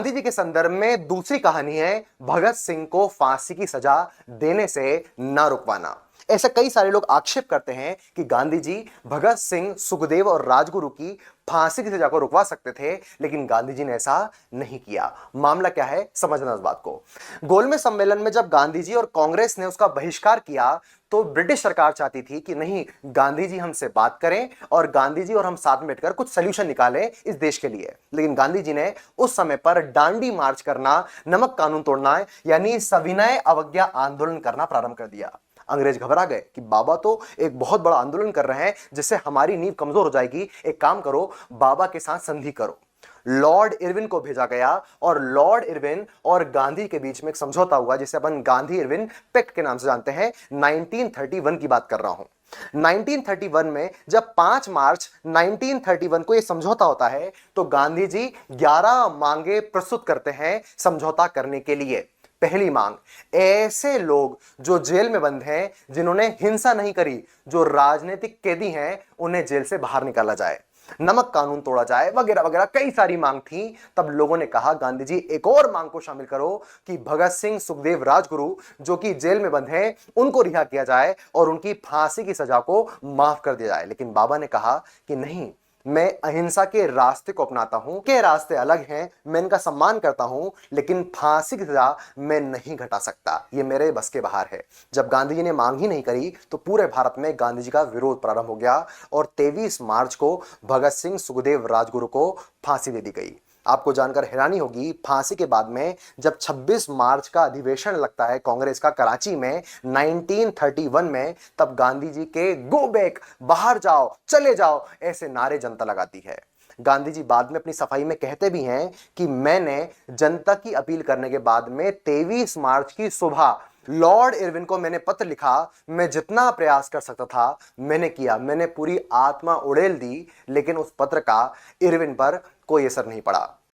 गांधी जी के संदर्भ में दूसरी कहानी है भगत सिंह को फांसी की सजा देने से न रुकवाना। ऐसे कई सारे लोग आक्षेप करते हैं कि गांधी जी भगत सिंह, सुखदेव और राजगुरु की फांसी की सजा को रुकवा सकते थे, लेकिन गांधी जी ने ऐसा नहीं किया। मामला क्या है, समझना इस बात को। गोलमेज सम्मेलन में जब गांधी जी और कांग्रेस ने उसका बहिष्कार किया तो ब्रिटिश सरकार चाहती थी कि नहीं, गांधी जी हमसे बात करें और गांधी जी और हम साथ में बैठकर कुछ सोल्यूशन निकालें इस देश के लिए। लेकिन गांधी जी ने उस समय पर डांडी मार्च करना, नमक कानून तोड़ना यानी सविनय अवज्ञा आंदोलन करना प्रारंभ कर दिया। अंग्रेज घबरा गए कि बाबा तो एक बहुत बड़ा आंदोलन कर रहे हैं जिससे हमारी नींव कमजोर हो जाएगी, एक काम करो, बाबा के साथ संधि करो। लॉर्ड इरविन को भेजा गया और लॉर्ड इरविन और गांधी के बीच में एक समझौता हुआ जिसे अपन गांधी इरविन पैक्ट के नाम से जानते हैं। 1931 की बात कर रहा हूं। 1931 में जब 5 मार्च 1931 को यह समझौता होता है तो गांधी जी 11 मांगे प्रस्तुत करते हैं समझौता करने के लिए। पहली मांग, ऐसे लोग जो जेल में बंद हैं, जिन्होंने हिंसा नहीं करी, जो राजनीतिक कैदी हैं, उन्हें जेल से बाहर निकाला जाए, नमक कानून तोड़ा जाए, वगैरह वगैरह कई सारी मांग थी। तब लोगों ने कहा गांधी जी एक और मांग को शामिल करो कि भगत सिंह, सुखदेव, राजगुरु जो कि जेल में बंद हैं, उनको रिहा किया जाए और उनकी फांसी की सजा को माफ कर दिया जाए। लेकिन बाबा ने कहा कि नहीं, मैं अहिंसा के रास्ते को अपनाता हूं, के रास्ते अलग हैं, मैं इनका सम्मान करता हूं, लेकिन फांसी की सजा मैं नहीं घटा सकता, ये मेरे बस के बाहर है। जब गांधी जी ने मांग ही नहीं करी तो पूरे भारत में गांधी जी का विरोध प्रारंभ हो गया और 23 मार्च को भगत सिंह, सुखदेव, राजगुरु को फांसी दे दी गई। आपको जानकर हैरानी होगी, फांसी के बाद में जब 26 मार्च का अधिवेशन लगता है कांग्रेस का कराची में 1931 में, तब गांधी जी के गो बैक, बाहर जाओ, चले जाओ, ऐसे नारे जनता लगाती है। गांधी जी बाद में अपनी सफाई में कहते भी हैं कि मैंने जनता की अपील करने के बाद में 23 मार्च की सुबह लॉर्ड इरविन को मैंने पत्र लिखा, मैं जितना प्रयास कर सकता था मैंने किया, मैंने पूरी आत्मा उड़ेल दी, लेकिन उस पत्र का इरविन पर कोई असर नहीं पड़ा।